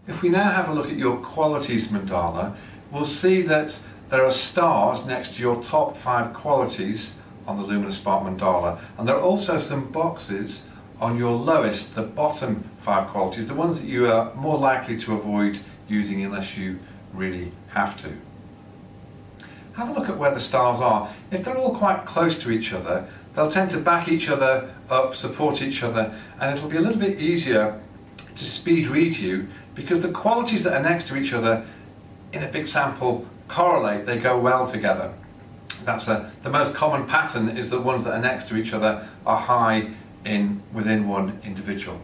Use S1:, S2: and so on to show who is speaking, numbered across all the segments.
S1: If we now have a look at your Qualities Mandala, we'll see that there are stars next to your top 5 qualities on the Lumina Spark Mandala, and there are also some boxes on your lowest, the bottom 5 qualities, the ones that you are more likely to avoid using unless you really have to. Have a look at where the stars are. If they're all quite close to each other, they'll tend to back each other up, support each other, and it'll be a little bit easier to speed read you because the qualities that are next to each other in a big sample correlate, they go well together. That's the most common pattern is the ones that are next to each other are high within one individual.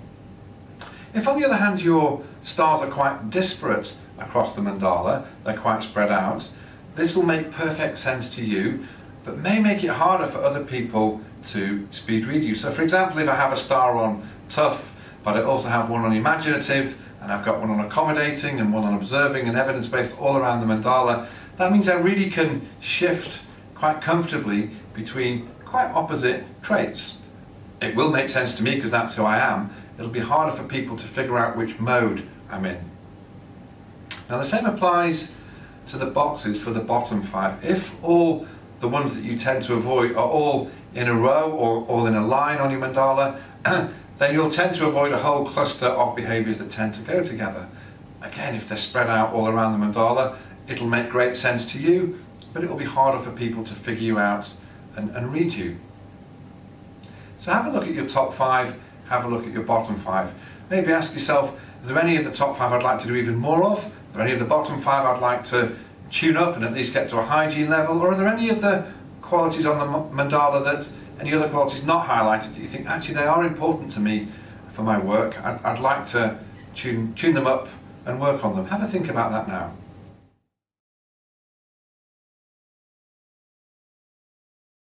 S1: If on the other hand your stars are quite disparate across the mandala, they're quite spread out, this will make perfect sense to you, but may make it harder for other people to speed read you. So for example, if I have a star on tough, but I also have one on imaginative, and I've got one on accommodating and one on observing and evidence-based all around the mandala, that means I really can shift quite comfortably between quite opposite traits. It will make sense to me because that's who I am. It'll be harder for people to figure out which mode I'm in. Now the same applies to the boxes for the bottom 5. If all the ones that you tend to avoid are all in a row or all in a line on your mandala, then you'll tend to avoid a whole cluster of behaviours that tend to go together. Again, if they're spread out all around the mandala, it'll make great sense to you, but it'll be harder for people to figure you out and read you. So have a look at your top 5, have a look at your bottom 5. Maybe ask yourself, are there any of the top 5 I'd like to do even more of? Are there any of the bottom 5 I'd like to tune up and at least get to a hygiene level? Or are there any of the qualities on the mandala that any other qualities not highlighted that you think actually they are important to me for my work? I'd like to tune them up and work on them. Have a think about that now.